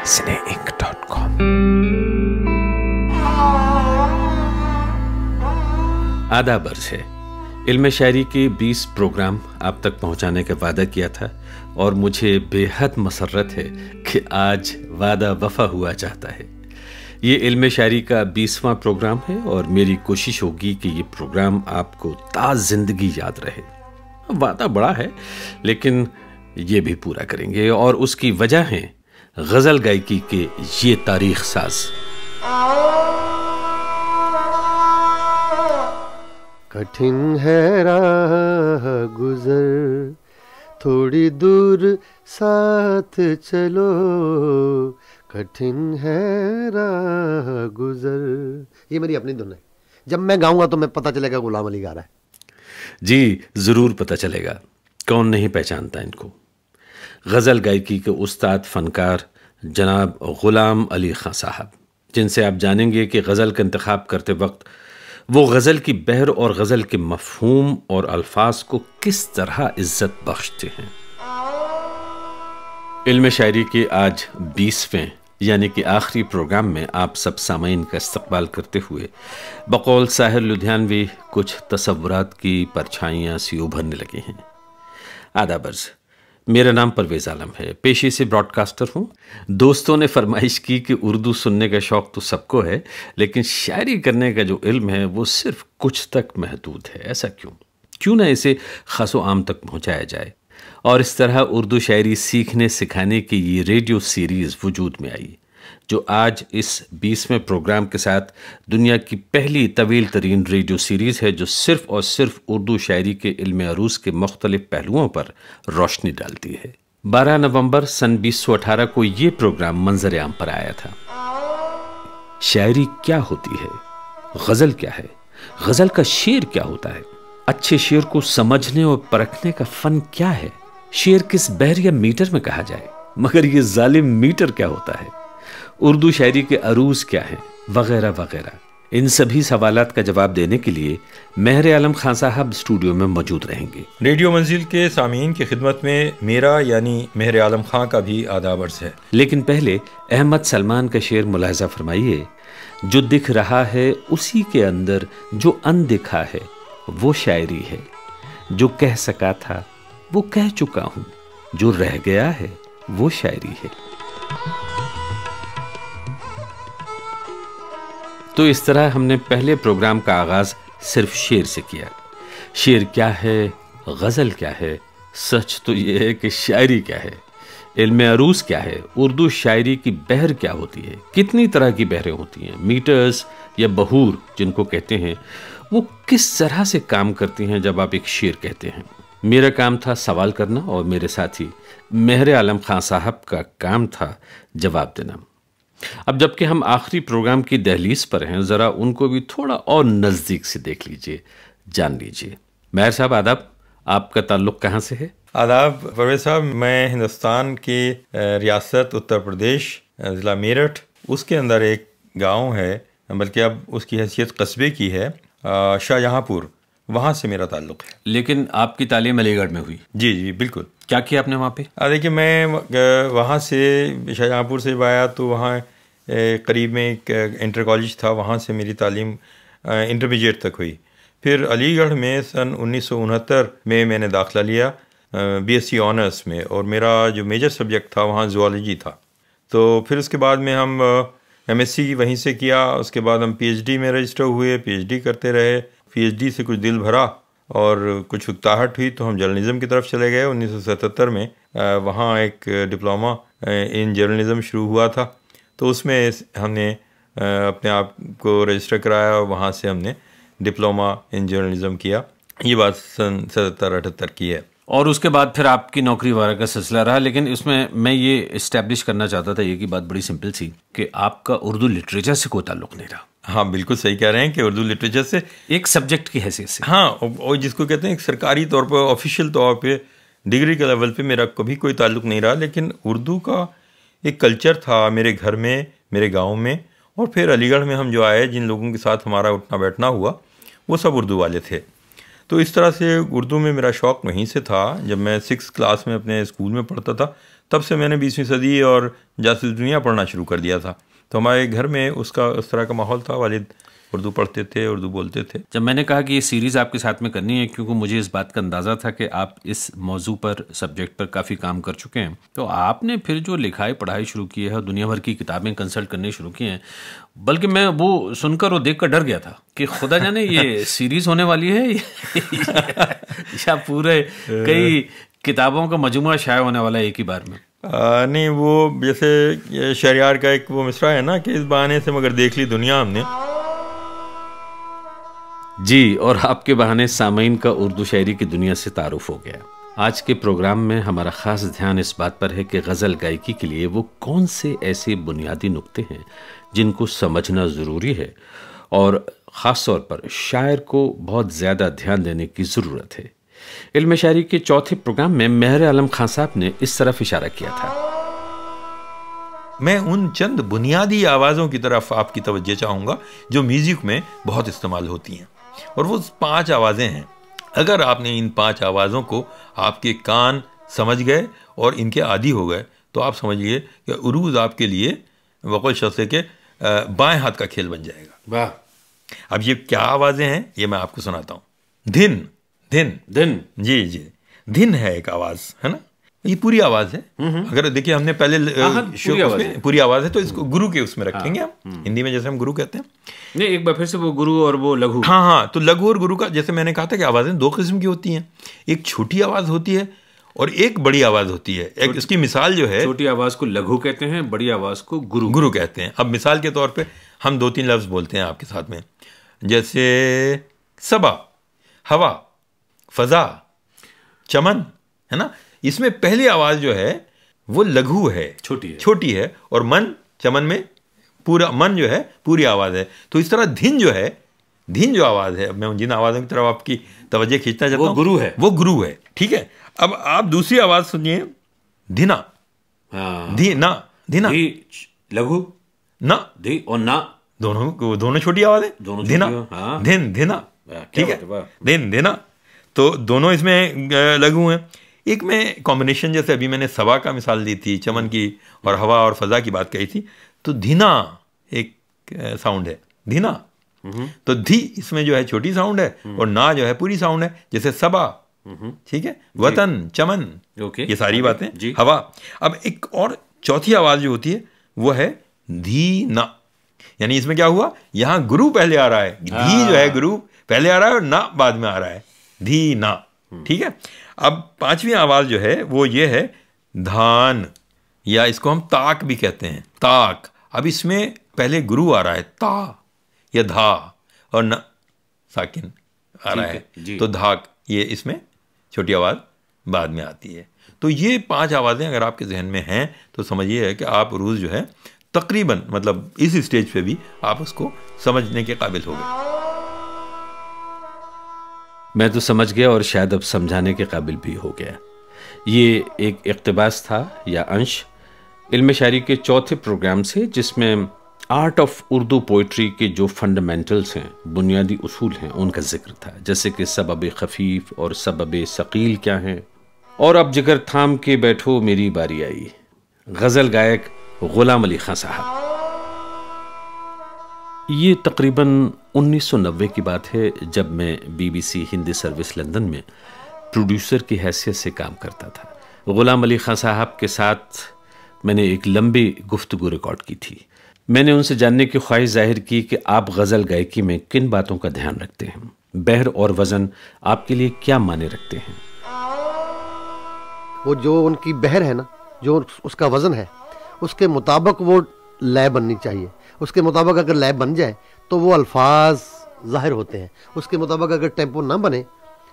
cineinc.com। आदाब अर्ज़ है। इल्म शायरी के 20 प्रोग्राम आप तक पहुंचाने का वादा किया था और मुझे बेहद मसर्रत है कि आज वादा वफा हुआ चाहता है। ये इल्म शायरी का 20वां प्रोग्राम है और मेरी कोशिश होगी कि ये प्रोग्राम आपको ताज़ जिंदगी याद रहे। वादा बड़ा है लेकिन ये भी पूरा करेंगे और उसकी वजह है गज़ल गायकी के ये तारीख साज। कठिन है राह गुजर, थोड़ी दूर साथ चलो, कठिन है राह गुजर। ये मेरी अपनी धुन है। जब मैं गाऊंगा तो मैं पता चलेगा गुलाम अली गा रहा है। जी जरूर पता चलेगा, कौन नहीं पहचानता इनको। गज़ल गायकी के उस्ताद फनकार जनाब गुलाम अली खां साहब, जिनसे आप जानेंगे कि गज़ल का इंतखाब करते वक्त वो गज़ल की बहर और गज़ल के मफ़हूम और अल्फाज को किस तरह इज्जत बख्शते हैं। इल्म शायरी के आज 20वें यानी कि आखिरी प्रोग्राम में आप सब सामीन का इस्तकबाल करते हुए बकौल साहिर लुधियानवी कुछ तसव्वुरात की परछाइयाँ सी उभरने लगी हैं। आदाब अर्ज़, मेरा नाम परवेज़ आलम है, पेशे से ब्रॉडकास्टर हूँ। दोस्तों ने फरमाइश की कि उर्दू सुनने का शौक़ तो सबको है लेकिन शायरी करने का जो इल्म है वो सिर्फ कुछ तक महदूद है। ऐसा क्यों ना इसे ख़ासो आम तक पहुँचाया जाए और इस तरह उर्दू शायरी सीखने सिखाने की ये रेडियो सीरीज़ वजूद में आई, जो आज इस 20वें प्रोग्राम के साथ दुनिया की पहली तवील तरीन रेडियो सीरीज़ है जो सिर्फ़ और सिर्फ उर्दू शायरी के इल्म अरूज़ के मुख्तलिफ पहलुओं पर रोशनी डालती है। 12 नवंबर सन 2018 को ये प्रोग्राम मंजर आम पर आया था। शायरी क्या होती है, गज़ल क्या है, गज़ल का शेर क्या होता है, अच्छे शेर को समझने और परखने का फ़न क्या है, शेर किस बहर या मीटर में कहा जाए, मगर ये जालिम मीटर क्या होता है, उर्दू शायरी के अरूज क्या है, वगैरह वगैरह। इन सभी सवालात का जवाब देने के लिए मेहर आलम खान साहब स्टूडियो में मौजूद रहेंगे। रेडियो मंजिल के सामीन की खिदमत में मेरा यानी मेहर आलम खान का भी आदाब अर्ज़ है। लेकिन पहले अहमद सलमान का शेर मुलाहिज़ा फरमाइए। जो दिख रहा है उसी के अंदर जो अनदिखा है वो शायरी है, जो कह सका था वो कह चुका हूं, जो रह गया है वो शायरी है। तो इस तरह हमने पहले प्रोग्राम का आगाज सिर्फ शेर से किया। शेर क्या है, गज़ल क्या है, सच तो ये है कि शायरी क्या है, इल्म अरूज क्या है, उर्दू शायरी की बहर क्या होती है, कितनी तरह की बहरें होती हैं, मीटर्स या बहूर जिनको कहते हैं, वो किस तरह से काम करती हैं जब आप एक शेर कहते हैं। मेरा काम था सवाल करना और मेरे साथी मेहर आलम खान साहब का काम था जवाब देना। अब जबकि हम आखिरी प्रोग्राम की दहलीज पर हैं, ज़रा उनको भी थोड़ा और नज़दीक से देख लीजिए, जान लीजिए। मेहर साहब आदाब, आपका ताल्लुक़ कहाँ से है? आदाब परवेज़ साहब, मैं हिंदुस्तान की रियासत उत्तर प्रदेश ज़िला मेरठ, उसके अंदर एक गांव है, बल्कि अब उसकी हैसियत कस्बे की है, शाहजहाँपुर, वहाँ से मेरा ताल्लुक़ है। लेकिन आपकी तालीम अलीगढ़ में हुई? जी जी बिल्कुल। क्या किया आपने वहाँ पे? देखिए, मैं वहाँ से शाहजहाँपुर से आया तो वहाँ करीब में एक इंटर कॉलेज था, वहाँ से मेरी तालीम इंटरमीडिएट तक हुई। फिर अलीगढ़ में सन 1969 में मैंने दाखिला लिया बीएससी ऑनर्स में, और मेरा जो मेजर सब्जेक्ट था वहाँ ज़ूलॉजी था। तो फिर उसके बाद में हम एमएससी वहीं से किया, उसके बाद हम पीएचडी में रजिस्टर हुए, पीएचडी करते रहे। पीएचडी से कुछ दिल भरा और कुछ उकताहट हुई तो हम जर्नलिज़म की तरफ चले गए। 1977 में वहाँ एक डिप्लोमा इन जर्नलिज़म शुरू हुआ था, तो उसमें हमने अपने आप को रजिस्टर कराया और वहाँ से हमने डिप्लोमा इन जर्नलिज़म किया। ये बात सन 77-78 की है। और उसके बाद फिर आपकी नौकरी वगैरह का सिलसिला रहा, लेकिन इसमें मैं ये इस्टेब्लिश करना चाहता था, ये की बात बड़ी सिंपल सी, कि आपका उर्दू लिटरेचर से कोई ताल्लुक़ नहीं रहा। हाँ बिल्कुल सही कह रहे हैं कि उर्दू लिटरेचर से एक सब्जेक्ट की हैसियत से, हाँ, और जिसको कहते हैं सरकारी तौर पर, ऑफिशियल तौर पे, डिग्री के लेवल पे मेरा कभी कोई ताल्लुक़ नहीं रहा। लेकिन उर्दू का एक कल्चर था मेरे घर में, मेरे गांव में, और फिर अलीगढ़ में हम जो आए, जिन लोगों के साथ हमारा उठना बैठना हुआ, वो सब उर्दू वाले थे। तो इस तरह से उर्दू में मेरा शौक़ वहीं से था। जब मैं 6th क्लास में अपने स्कूल में पढ़ता था तब से मैंने 20वीं सदी और जासूस दुनिया पढ़ना शुरू कर दिया था। तो हमारे घर में उसका उस तरह का माहौल था, वालिद उर्दू पढ़ते थे, उर्दू बोलते थे। जब मैंने कहा कि ये सीरीज़ आपके साथ में करनी है, क्योंकि मुझे इस बात का अंदाज़ा था कि आप इस मौजू पर, सब्जेक्ट पर काफ़ी काम कर चुके हैं, तो आपने फिर जो लिखाई पढ़ाई शुरू की है और दुनिया भर की किताबें कंसल्ट करनी शुरू की हैं, बल्कि मैं वो सुनकर और देख कर डर गया था कि खुदा जाने ये सीरीज़ होने वाली है या पूरे कई किताबों का मजमूआ शाया होने वाला है एक ही बार में। नहीं, वो जैसे शहरयार का एक वो मिसरा है ना कि इस बहाने से मगर देख ली दुनिया हमने। जी, और आपके बहाने सामीन का उर्दू शायरी की दुनिया से तारुफ हो गया। आज के प्रोग्राम में हमारा ख़ास ध्यान इस बात पर है कि गज़ल गायकी के लिए वो कौन से ऐसे बुनियादी नुक्ते हैं जिनको समझना ज़रूरी है और ख़ास तौर पर शायर को बहुत ज़्यादा ध्यान देने की ज़रूरत है। इल्म शायरी के चौथे प्रोग्राम में मेहर आलम खान साहब ने इस तरफ इशारा किया था। मैं उन चंद बुनियादी आवाज़ों की तरफ आपकी तवज्जो चाहूँगा जो म्यूज़िक में बहुत इस्तेमाल होती हैं, और वो 5 आवाज़ें हैं। अगर आपने इन 5 आवाज़ों को आपके कान समझ गए और इनके आदी हो गए तो आप समझिए कि उरूज़ आपके लिए वक़ुल शख्स के बाएं हाथ का खेल बन जाएगा। वाह। अब ये क्या आवाज़ें हैं ये मैं आपको सुनाता हूँ। धिन धिन दिन, जी जी, धिन है एक आवाज़, है ना, ये पूरी आवाज़ है। अगर देखिए हमने पहले पूरी आवाज़ है तो इसको गुरु के उसमें रखेंगे हम, हिंदी में जैसे हम गुरु कहते हैं। नहीं, एक बार फिर से वो गुरु और वो लघु। हाँ, तो लघु और गुरु का, जैसे मैंने कहा था कि आवाज़ें 2 किस्म की होती हैं, एक छोटी आवाज़ होती है और एक बड़ी आवाज़ होती है। एक इसकी मिसाल जो है, छोटी आवाज़ को लघु कहते हैं, बड़ी आवाज़ को गुरु कहते हैं। अब मिसाल के तौर पे हम 2-3 लफ्ज़ बोलते हैं आपके साथ में, जैसे सबा, हवा, फ़ज़ा, चमन, है ना। इसमें पहली आवाज़ जो है वो लघु है, छोटी है, और मन, चमन में पूरा मन जो है पूरी आवाज़ है। तो इस तरह धिन जो आवाज़ है, मैं जिन आवाज़ों की तरफ आपकी तवज्जो खींचना चाहता हूँ, वो गुरु है। ठीक है, अब आप दूसरी आवाज़ सुनिए, धिना। धिना लघु, ना धी और ना दोनों छोटी आवाज़ है, धिना, धिना। ठीक है, धिना, तो दोनों इसमें लघु हैं। एक में कॉम्बिनेशन, जैसे अभी मैंने सबा का मिसाल दी थी, चमन की, और हवा और फ़ज़ा की बात कही थी, तो धीना एक साउंड है, धीना। तो धी इसमें जो है छोटी साउंड है और ना जो है पूरी साउंड है, जैसे सबा। ठीक है, वतन, चमन, ये सारी बातें, हवा। अब एक और चौथी आवाज़ जो होती है वो है धीना, यानी इसमें क्या हुआ, यहाँ गुरु पहले आ रहा है, धी जो है गुरु पहले आ रहा है और ना बाद में आ रहा है, धीना। ठीक है, अब 5वीं आवाज़ जो है वो ये है धान, या इसको हम ताक भी कहते हैं, ताक। अब इसमें पहले गुरु आ रहा है, ता या धा, और न साकिन आ रहा है, तो धाक, ये इसमें छोटी आवाज़ बाद में आती है। तो ये 5 आवाज़ें अगर आपके जहन में हैं तो समझिए है कि आप उरूज़ जो है तकरीबन, मतलब इस स्टेज पे भी आप उसको समझने के काबिल हो गए। मैं तो समझ गया और शायद अब समझाने के काबिल भी हो गया। ये एक इक़्तिबास था या अंश इल्म शायरी के चौथे प्रोग्राम से, जिसमें आर्ट ऑफ उर्दू पोइट्री के जो फंडामेंटल्स हैं, बुनियादी उसूल हैं, उनका जिक्र था, जैसे कि सबब खफीफ और सबब सकील क्या हैं। और अब जिगर थाम के बैठो मेरी बारी आई, गज़ल गायक गुलाम अली खां साहब। ये तकरीबन 1990 की बात है, जब मैं BBC हिंदी सर्विस लंदन में प्रोड्यूसर की हैसियत से काम करता था। गुलाम अली खां साहब के साथ मैंने एक लंबी गुफ्तगू रिकॉर्ड की थी। मैंने उनसे जानने की ख्वाहिश जाहिर की कि आप गज़ल गायकी में किन बातों का ध्यान रखते हैं, बहर और वज़न आपके लिए क्या माने रखते हैं। वो जो उनकी बहर है ना, जो उसका वज़न है, उसके मुताबिक वो लय बननी चाहिए। उसके मुताबिक अगर लय बन जाए तो वो अल्फाज ज़ाहिर होते हैं। उसके मुताबिक अगर टेम्पो ना बने,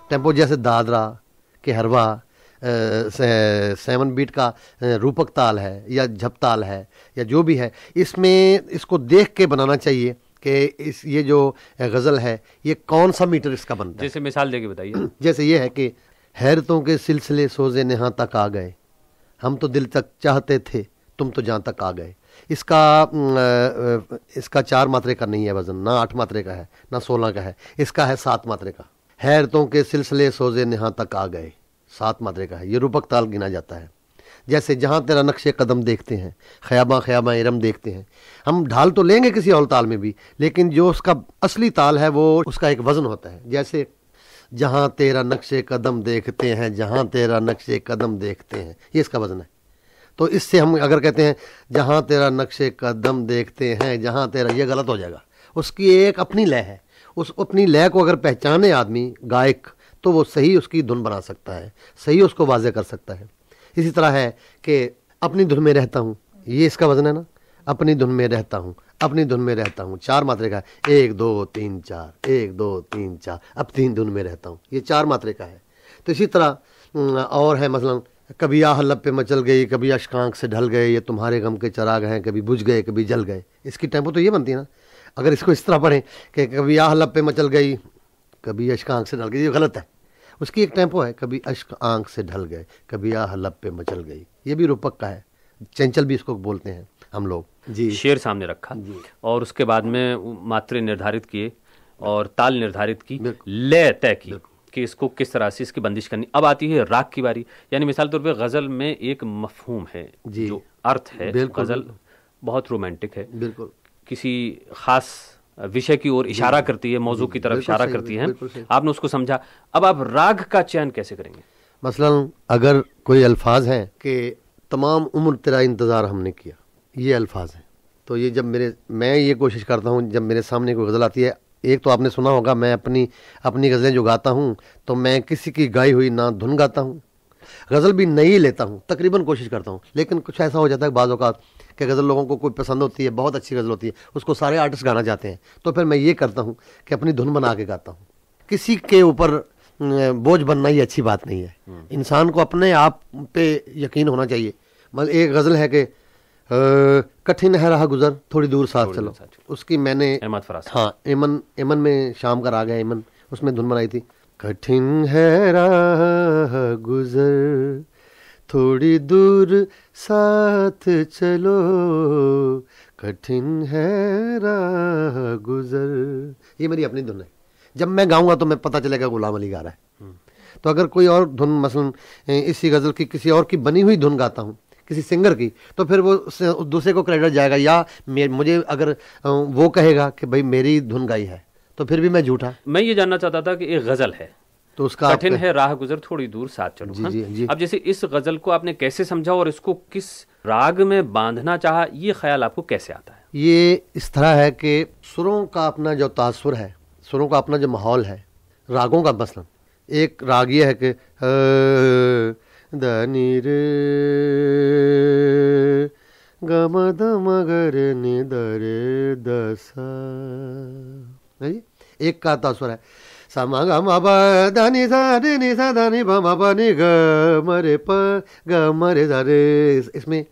टेम्पो जैसे दादरा के हरवा 7 बीट का रूपक ताल है या झप ताल है या जो भी है, इसमें इसको देख के बनाना चाहिए कि ये जो गज़ल है ये कौन सा मीटर इसका बनता है। जैसे मिसाल देके बताइए। जैसे ये है कि हैरतों के सिलसिले सोजे नेहाँ तक आ गए, हम तो दिल तक चाहते थे, तुम तो जहाँ तक आ गए। इसका 4 मात्रे का नहीं है वज़न, ना 8 मात्रे का है, ना 16 का है, इसका है 7 मात्रे का। हैरतों के सिलसिले सोजे नेहाँ तक आ गए, 7 मात्रे का है, ये रूपक ताल गिना जाता है। जैसे जहाँ तेरा नक्शे कदम देखते हैं, ख़याबा ख़याबा इरम देखते हैं। हम ढाल तो लेंगे किसी और ताल में भी, लेकिन जो उसका असली ताल है वो उसका एक वज़न होता है। जैसे जहाँ तेरा नक्शे कदम देखते हैं, जहाँ तेरा नक्शे कदम देखते हैं, ये इसका वज़न है। तो इससे हम अगर कहते हैं जहाँ तेरा नक्शे कदम देखते हैं, जहाँ तेरा, ये गलत हो जाएगा। उसकी एक अपनी लय है, उस अपनी लय को अगर पहचाने आदमी गायक, तो वो सही उसकी धुन बना सकता है, सही उसको वाज़े कर सकता है। इसी तरह है कि अपनी धुन में रहता हूँ, ये इसका वज़न है ना, अपनी धुन में रहता हूँ, अपनी धुन में रहता हूँ, 4 मात्रे का है, 1 2 3 4, 1 2 3 4, अब 3 धुन में रहता हूँ, ये 4 मात्रे का है। तो इसी तरह और है मसलन कभी आह लब पे मचल गई, कभी अश्क आँख से ढल गए, ये तुम्हारे गम के चराग हैं, कभी बुझ गए कभी जल गए। इसकी टेम्पो तो ये बनती है ना। अगर इसको इस तरह पढ़ें कि कभी आह लब पे मचल गई, कभी अश्क आँख से ढल गई, ये गलत है। उसकी एक टेम्पो है, कभी अश्क आँख से ढल गए, कभी आह लब पे मचल गई, ये भी रूपक का है, चंचल भी इसको बोलते हैं हम लोग जी। शेर सामने रखा और उसके बाद में मात्रे निर्धारित किए और ताल निर्धारित की, लय तय की कि इसको किस तरह से इसकी बंदिश करनी। अब आती है राग की बारी। यानी मिसाल तौर पे गज़ल में एक मफहूम है, जो अर्थ है, गज़ल बहुत रोमांटिक है, बिल्कुल किसी खास विषय की ओर इशारा करती है, मौजू की तरफ इशारा करती है, आपने उसको समझा। अब आप राग का चयन कैसे करेंगे? मसलन अगर कोई अल्फाज हैं कि तमाम उम्र तेरा इंतज़ार हमने किया, ये अल्फाज हैं, तो ये जब मैं ये कोशिश करता हूँ जब मेरे सामने कोई गज़ल आती है, एक तो आपने सुना होगा मैं अपनी गज़लें जो गाता हूँ तो मैं किसी की गाई हुई ना धुन गाता हूँ, गज़ल भी नई लेता हूँ, तकरीबन कोशिश करता हूँ। लेकिन कुछ ऐसा हो जाता है बाज़ औक़ात कि गज़ल लोगों को कोई पसंद होती है, बहुत अच्छी गज़ल होती है, उसको सारे आर्टिस्ट गाना चाहते हैं, तो फिर मैं ये करता हूँ कि अपनी धुन बना के गाता हूँ। किसी के ऊपर बोझ बनना ही अच्छी बात नहीं है। इंसान को अपने आप पे यकीन होना चाहिए। मतलब एक गज़ल है कि कठिन है राह गुज़र थोड़ी दूर साथ चलो, उसकी मैंने हाँ एमन में शाम का राग है एमन, उसमें धुन बनाई थी। कठिन है राह गुज़र थोड़ी दूर साथ चलो, कठिन है राह गुज़र, ये मेरी अपनी धुन है। जब मैं गाऊंगा तो मैं पता चलेगा गुलाम अली गा रहा है। तो अगर कोई और धुन मसलन इसी गज़ल की किसी और की बनी हुई धुन गाता हूँ, किसी सिंगर की, तो फिर वो दूसरे को क्रेडिट जाएगा, या मुझे अगर वो कहेगा कि भाई मेरी धुन गाई है, तो फिर भी मैं झूठा। मैं ये जानना चाहता था कि एक गज़ल है तो उसका कठिन है राह गुजर थोड़ी दूर साथ चलो। जी, जी, जी। अब जैसे इस गज़ल को आपने कैसे समझा और इसको किस राग में बांधना चाहा, ये ख्याल आपको कैसे आता है? ये इस तरह है कि सुरों का अपना जो तासुर है, सुरों का अपना जो माहौल है, रागों का मसलन एक राग ये है कि दनी रे गम दम गर नि दरे दसा, एक का तासुर है समा ग म ब ध नि सा रे नि सा ध नि ब म ब नि ग म रे प ग म रे ध रे। इसमें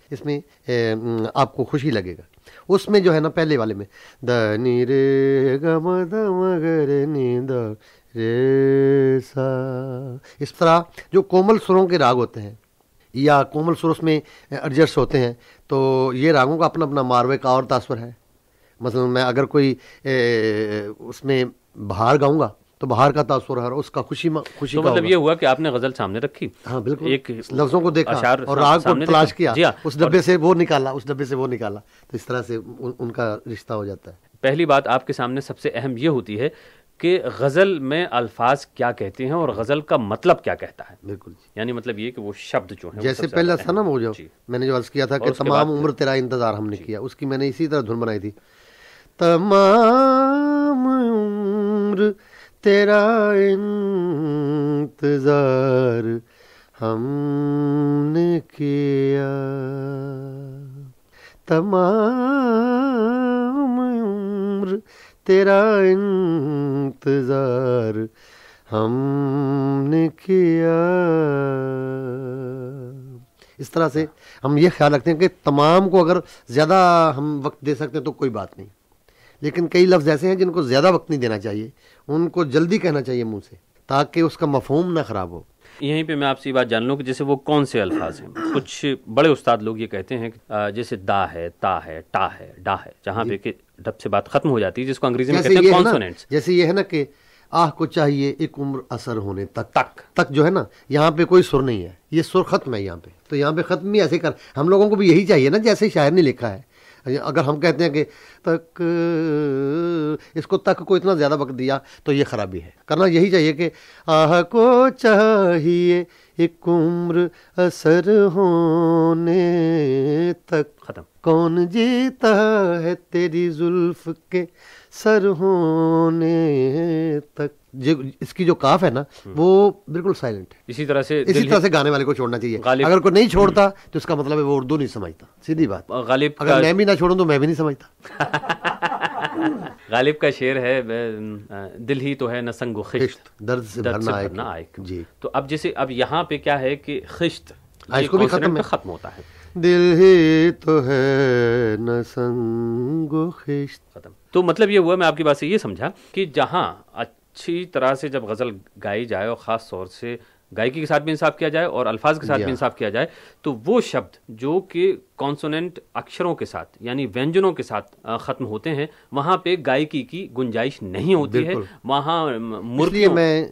आपको खुशी लगेगा। उसमें जो है ना पहले वाले में द नि रे ग म द म ग रे नि द रे सा, इस तरह जो कोमल सुरों के राग होते हैं या कोमल सुर उसमें एडजस्ट होते हैं, तो ये रागों का अपना अपना मारवे का और तासुर है। मसलन मैं अगर कोई उसमें बहार गाऊंगा तो बहार का तासुर है, उसका खुशी तो का मतलब ये हुआ कि आपने गज़ल सामने रखी, हाँ बिल्कुल, एक लफ्जों को देखा और राग को तलाश किया, उस डब्बे से वो निकाला, उस डब्बे से वो निकाला, तो इस तरह से उनका रिश्ता हो जाता है। पहली बात आपके सामने सबसे अहम ये होती है कि गज़ल में अल्फाज क्या कहते हैं और गज़ल का मतलब क्या कहता है। बिल्कुल, यानी मतलब ये कि वो शब्द जो है, जैसे पहला था ना वो जो मैंने जो अर्ज किया था कि तमाम उम्र तेरा इंतजार हमने किया, उसकी मैंने इसी तरह धुन बनाई थी। तमाम उम्र तेरा इंतजार हमने किया, तमाम उम्र तेरा इंतजार हमने किया। इस तरह से हम ये ख्याल रखते हैं कि तमाम को अगर ज़्यादा हम वक्त दे सकते हैं तो कोई बात नहीं, लेकिन कई लफ्ज़ ऐसे हैं जिनको ज़्यादा वक्त नहीं देना चाहिए, उनको जल्दी कहना चाहिए मुंह से, ताकि उसका मफहूम ना ख़राब हो। यहीं पे मैं आपसे ये बात जान लूँ कि जैसे वो कौन से अल्फाज हैं। कुछ बड़े उस्ताद लोग ये कहते हैं जैसे दा है, ता है, टा है, डा है, जहाँ पे कि डब से बात खत्म हो जाती है, जिसको अंग्रेजी में कहते हैं कॉन्सोनेंट्स। जैसे ये है ना कि आह को चाहिए एक उम्र असर होने तक जो है ना, यहाँ पे कोई सुर नहीं है, ये सुर खत्म है यहाँ पे। तो यहाँ पे खत्म ही ऐसे कर, हम लोगों को भी यही चाहिए ना, जैसे शायर ने लिखा है। अगर हम कहते हैं कि तक, इसको तक को इतना ज़्यादा वक्त दिया तो ये खराबी है। करना यही चाहिए कि आह को चाहिए एक उम्र असर होने तक, खत्म। कौन जीता है तेरी जुल्फ के सर होने तक। इसकी जो काफ है ना वो बिल्कुल साइलेंट है। इसी तरह से गाने वाले को छोड़ना चाहिए। अगर कोई नहीं छोड़ता तो इसका मतलब है वो उर्दू नहीं समझता, सीधी बात। गालिब अगर मैं भी ना छोड़ूं तो मैं भी नहीं समझता। गालिब का शेर है, दिल ही तो है न संगो खिश्त, दर्द से भरना आए जी। तो अब जैसे अब यहाँ पे क्या है कि खिश्त इसको भी खत्म होता है, दिल ही तो है न संगो खिश्त, खत्म। तो मतलब ये हुआ, मैं आपकी बात से ये समझा कि जहाँ अच्छी तरह से जब गज़ल गाई जाए और ख़ास तौर से गायकी के साथ भी इंसाफ किया जाए और अल्फाज के साथ भी इंसाफ किया जाए, तो वो शब्द जो कि कॉन्सोनेंट अक्षरों के साथ यानी व्यंजनों के साथ ख़त्म होते हैं, वहाँ पे गायकी की गुंजाइश नहीं होती है। वहाँ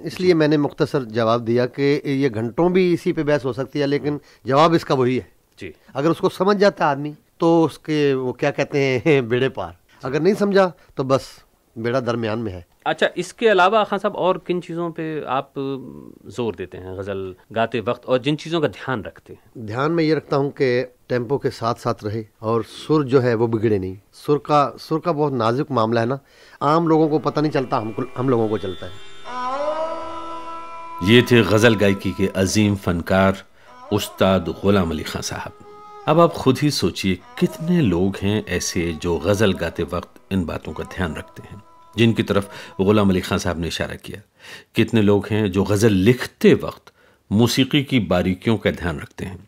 इसलिए मैंने मुख्तसर जवाब दिया कि ये घंटों भी इसी पे बहस हो सकती है, लेकिन जवाब इसका वही है जी। अगर उसको समझ जाता आदमी तो उसके वो क्या कहते हैं बेड़े पार, अगर नहीं समझा तो बस बेड़ा दरमियान में है। अच्छा, इसके अलावा खान साहब और किन चीज़ों पे आप जोर देते हैं गज़ल गाते वक्त, और जिन चीज़ों का ध्यान रखते हैं? ध्यान में ये रखता हूँ कि टेम्पो के साथ साथ रहे और सुर जो है वो बिगड़े नहीं। सुर का बहुत नाजुक मामला है ना, आम लोगों को पता नहीं चलता, हम लोगों को चलता है। ये थे गज़ल गायकी के अजीम फनकार उस्ताद गुलाम अली खां साहब। अब आप खुद ही सोचिए कितने लोग हैं ऐसे जो गज़ल गाते वक्त इन बातों का ध्यान रखते हैं जिनकी तरफ गुलाम अली खां साहब ने इशारा किया। कितने लोग हैं जो गज़ल लिखते वक्त मौसीकी की बारीकियों का ध्यान रखते हैं।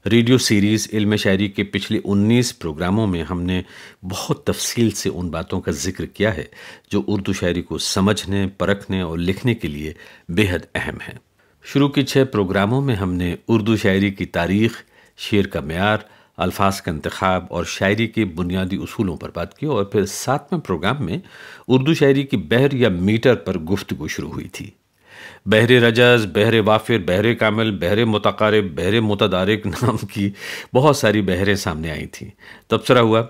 रेडियो सीरीज़ इल्म शायरी के पिछले 19 प्रोग्रामों में हमने बहुत तफसील से उन बातों का जिक्र किया है जो उर्दू शायरी को समझने, परखने और लिखने के लिए बेहद अहम है। शुरू के 6 प्रोग्रामों में हमने उर्दू शायरी की तारीख़, शेर का मेयार, अल्फाज का इंतखाब और शायरी के बुनियादी उसूलों पर बात की, और फिर 7वें प्रोग्राम में उर्दू शायरी की बहर या मीटर पर गुफ्तगू शुरू हुई थी। बहरे रजज़, बहरे वाफिर, बहरे कामिल, बहरे मुतकारिब, बहरे मुतदारिक नाम की बहुत सारी बहरें सामने आई थी, तबसरा हुआ,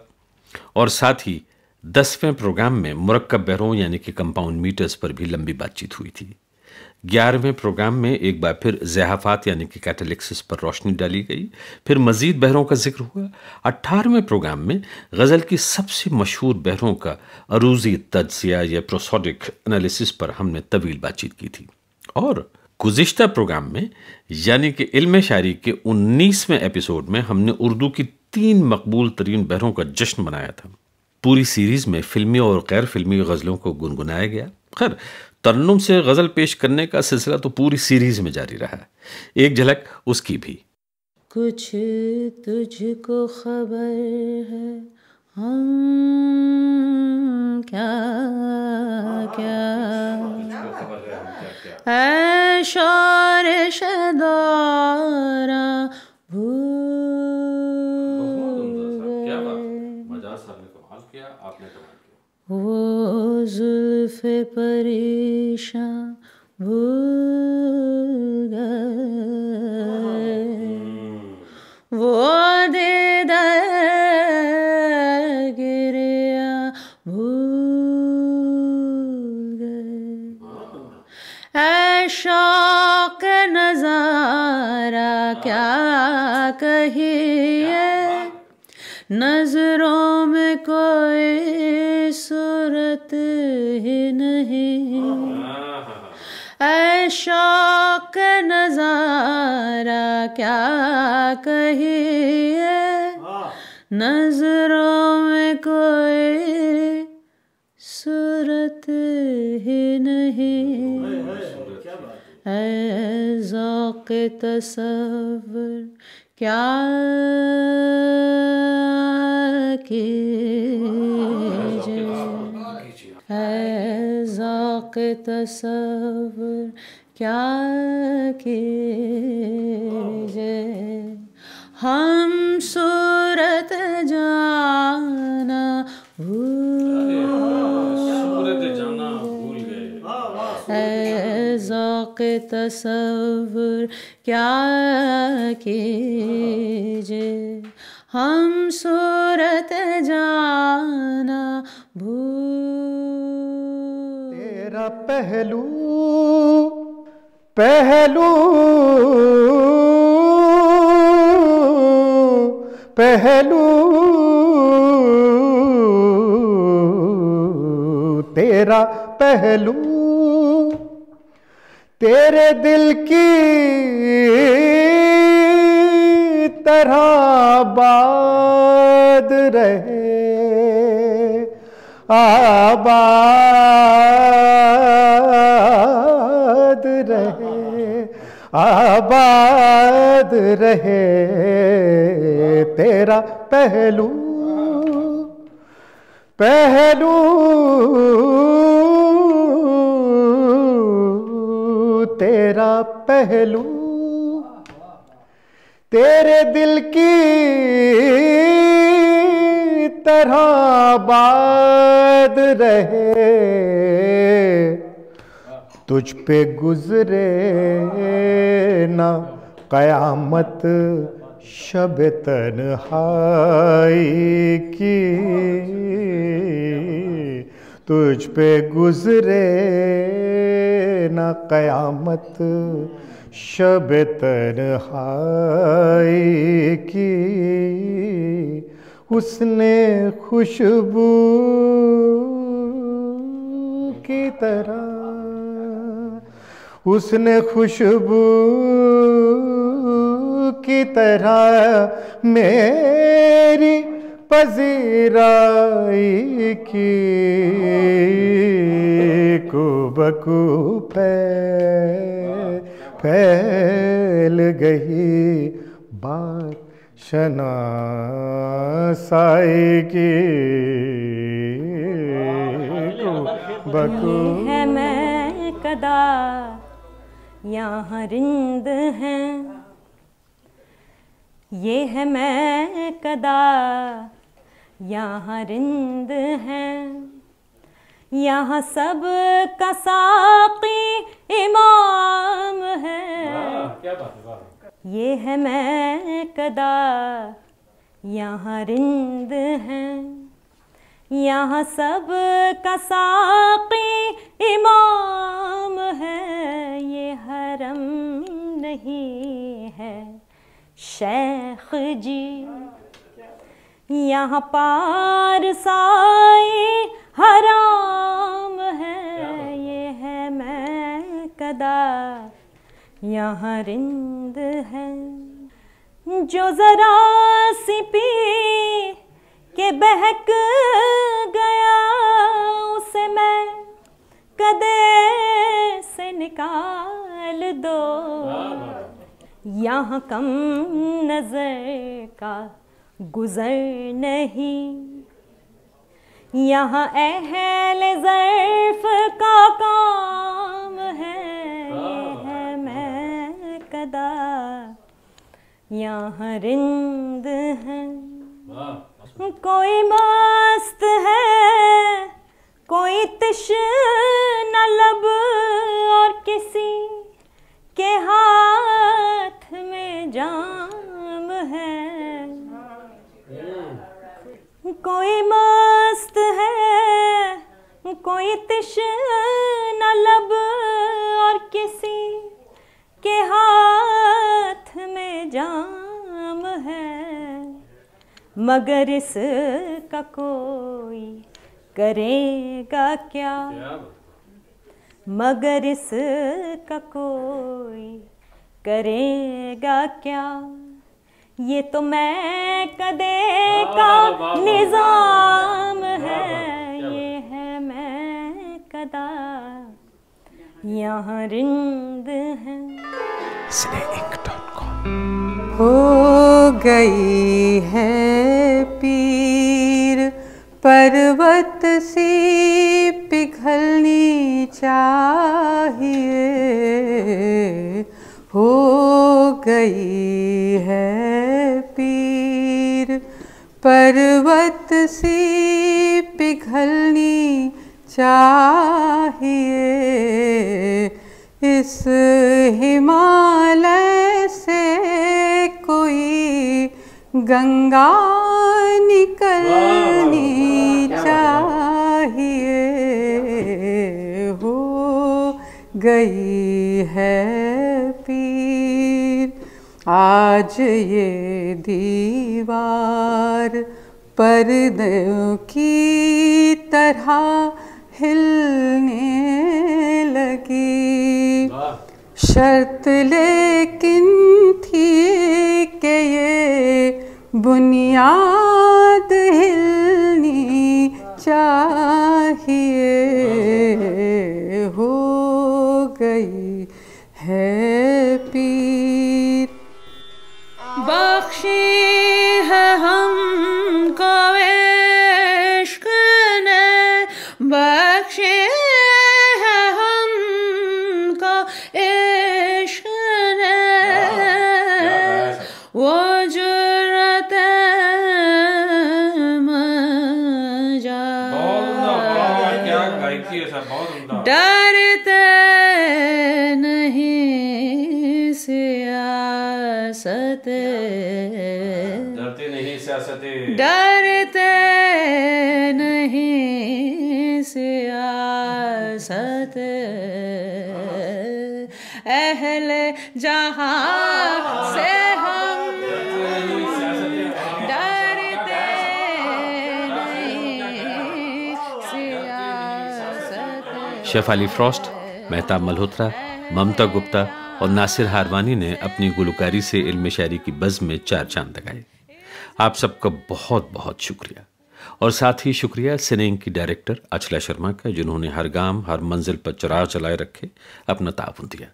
और साथ ही 10वें प्रोग्राम में मुरक्कब बहरों यानी कि कंपाउंड मीटर्स पर भी लंबी बातचीत हुई थी। 11वें प्रोग्राम में एक बार फिर ज़हाफ़ात यानी कि कैटलिक्सिस पर रोशनी डाली गई, फिर मज़ीद बहरों का जिक्र हुआ। 18वें प्रोग्राम में गज़ल की सबसे मशहूर बहरों का अरूज़ी तज्ज़िया या प्रोसोडिक एनालिसिस पर हमने तवील बातचीत की थी। और गुज़िश्ता प्रोग्राम में यानी कि इल्म शायरी के 19वें एपिसोड में हमने उर्दू की 3 मकबूल तरीन बहरों का जश्न मनाया था। पूरी सीरीज़ में फिल्मी और गैर फिल्मी गज़लों को गुनगुनाया गया। खैर, तरन्नुम से गज़ल पेश करने का सिलसिला तो पूरी सीरीज़ में जारी रहा। एक झलक उसकी भी। कुछ तुझको खबर है हम क्या क्या है शौर शदारा वो जुल्फ़े परेशां भूल गए, वो दीदा गिरिया भूल गए। ऐ शौक़ नज़ारा क्या कहिए, नजरों में कोई सूरत ही नहीं। ऐ शौक़ नज़ारा क्या कहिए, नजरों में कोई सूरत ही नहीं। ऐ ज़ौक़ तसव्वुर क्या कीजिए, है ज़ौक़ तसव्वुर क्या कीजिए। हम सूरत जाना भूल गए, ज़ौक़ तसव्वुर क्या कीजिए, हम सूरत जाना भूल। तेरा पहलू पहलू पहलू तेरा पहलू तेरे दिल की तरह आबाद रहे, आबाद रहे, आबाद रहे तेरा पहलू पहलू तेरा पहलू तेरे दिल की तरह आबाद रहे, तुझ पे गुजरे ना क़यामत शब तन्हाई की, तुझ पे गुजरे ना क़यामत शब तन्हाई की। उसने खुशबू की तरह, उसने खुशबू की तरह मेरी पजीराई की, कुबकू फैल गई बात शनासाई की, कुबकू है मैं कदा यहाँ रिंद हैं, ये है मैं कदा यहाँ रिंद हैं, यहाँ सब का साक़ी इमाम है, ये है मैं कदा यहाँ रिंद हैं, यहाँ सब का साक़ी इमाम है, ये हरम नहीं है शेख जी, यहाँ पार साई हराम है, ये है मैं कदा यहाँ रिंद है, जो जरा सी पी के बहक गया उसे मैं कदे से निकाल दो, यहाँ कम नजर का गुजर नहीं, यहाँ अहले ज़र्फ़ का काम है, ये है मैं कदा यहाँ रिंद है, कोई मस्त है कोई तिश्ना लब और किसी के हाथ में जाम है, कोई मस्त है कोई तिश्ना लब और किसी के हाथ में जाम है, मगर इसका कोई करेगा क्या, मगर इसका कोई करेगा क्या, ये तो मैं कदे का निज़ाम है, ये है मैं कदा यहाँ रिंद है। हो गई है पीर पर्वत सी पिघलनी चाहिए, हो गई है पीर पर्वत सी पिघलनी चाहिए, इस हिमालय से कोई गंगा निकलनी चाहिए, हो गई है पीर आज ये दीवार पर्दों की तरह हिलने लगी। शर्त लेकिन थी कि ये बुनियाद हिलनी चाहिए, हो गई है पीर। बख्शी है हमको इश्क ने, बख्शी है हमको इश्क ने, वो जुर्रत मजा डरते नहीं सियासत, डरते नहीं सियासत, अहले जहां से हम डरते नहीं सियासत। शेफाली फ्रॉस्ट, मेहताब मल्होत्रा, ममता गुप्ता और नासिर हारवानी ने अपनी गुलकारी से इल्म शायरी की बज़्म में 4 चांद लगाए। आप सबका बहुत बहुत शुक्रिया। और साथ ही शुक्रिया सिनेंग की डायरेक्टर अचला शर्मा का, जिन्होंने हर गांव हर मंजिल पर चिराग चलाए रखे अपना ताउन दिया।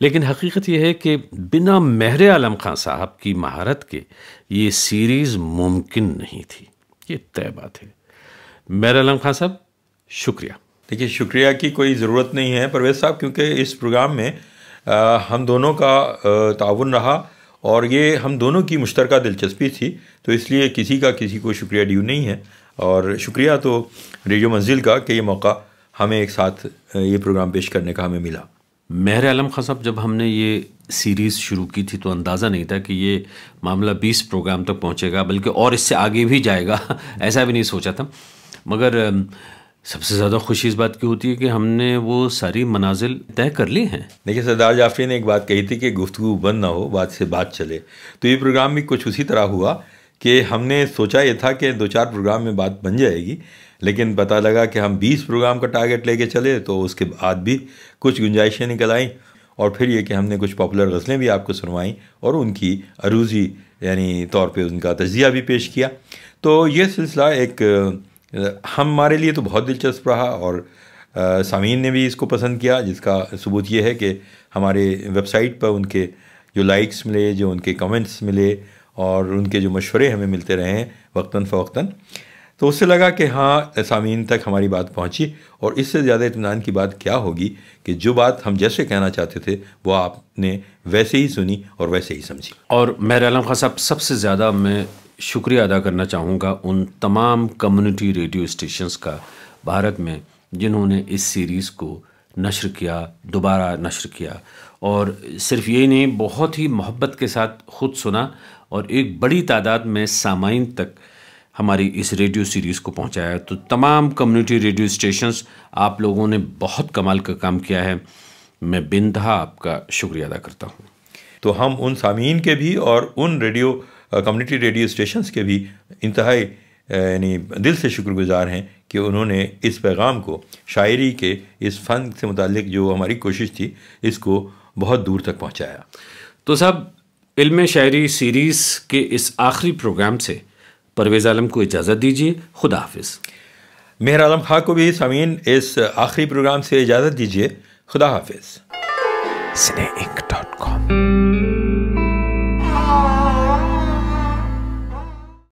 लेकिन हकीकत यह है कि बिना मेहर आलम खां साहब की महारत के ये सीरीज़ मुमकिन नहीं थी, ये तय बात है। मेहर आलम खां साहब शुक्रिया। देखिए, शुक्रिया की कोई ज़रूरत नहीं है परवेज़ साहब, क्योंकि इस प्रोग्राम में हम दोनों का ताउन रहा और ये हम दोनों की मुश्तरका दिलचस्पी थी, तो इसलिए किसी का किसी को शुक्रिया ड्यू नहीं है। और शुक्रिया तो रेडियो मंजिल का कि ये मौका हमें एक साथ ये प्रोग्राम पेश करने का हमें मिला। मेहर आलम खां साहब, जब हमने ये सीरीज़ शुरू की थी तो अंदाज़ा नहीं था कि ये मामला 20 प्रोग्राम तक पहुँचेगा, बल्कि और इससे आगे भी जाएगा ऐसा भी नहीं सोचा था। मगर सबसे ज़्यादा खुशी इस बात की होती है कि हमने वो सारी मनाजिल तय कर ली हैं। देखिए, सरदार जाफरी ने एक बात कही थी कि गुफ्तगू बंद ना हो, बात से बात चले। तो ये प्रोग्राम भी कुछ उसी तरह हुआ कि हमने सोचा ये था कि 2-4 प्रोग्राम में बात बन जाएगी, लेकिन पता लगा कि हम 20 प्रोग्राम का टारगेट लेके चले, तो उसके बाद भी कुछ गुंजाइशें निकल आईं। और फिर ये कि हमने कुछ पॉपुलर गज़लें भी आपको सुनवाईं और उनकी अरूज़ी यानी तौर पे उनका तज़किया भी पेश किया। तो ये सिलसिला एक हमारे लिए तो बहुत दिलचस्प रहा और सामीन ने भी इसको पसंद किया, जिसका सबूत ये है कि हमारे वेबसाइट पर उनके जो लाइक्स मिले, जो उनके कमेंट्स मिले और उनके जो मशवरे हमें मिलते रहे हैं वक्तन फ़वक्तन, तो उससे लगा कि हाँ, सामीन तक हमारी बात पहुंची। और इससे ज़्यादा इत्मीनान की बात क्या होगी कि जो बात हम जैसे कहना चाहते थे वो आपने वैसे ही सुनी और वैसे ही समझी। और मेहर आलम खां साहब, सबसे ज़्यादा मैं शुक्रिया अदा करना चाहूँगा उन तमाम कम्युनिटी रेडियो स्टेशंस का भारत में जिन्होंने इस सीरीज़ को नश्र किया, दोबारा नश्र किया, और सिर्फ यही नहीं, बहुत ही मोहब्बत के साथ ख़ुद सुना और एक बड़ी तादाद में सामाइन तक हमारी इस रेडियो सीरीज़ को पहुंचाया। तो तमाम कम्युनिटी रेडियो स्टेशंस, आप लोगों ने बहुत कमाल का काम किया है। मैं बिंतहा आपका शुक्रिया अदा करता हूँ। तो हम उन सामीन के भी और उन रेडियो कम्युनिटी रेडियो स्टेशंस के भी इंतहाई यानी दिल से शुक्रगुजार हैं कि उन्होंने इस पैगाम को, शायरी के इस फ़न से मुताल्लिक जो हमारी कोशिश थी, इसको बहुत दूर तक पहुँचाया। तो साहब, इल्म शायरी सीरीज़ के इस आखिरी प्रोग्राम से परवेज़ आलम को इजाज़त दीजिए। खुदा हाफिज़। मेहर आलम खां को भी सामीन इस आखिरी प्रोग्राम से इजाज़त दीजिए। खुदा हाफिज़। Cineinc.com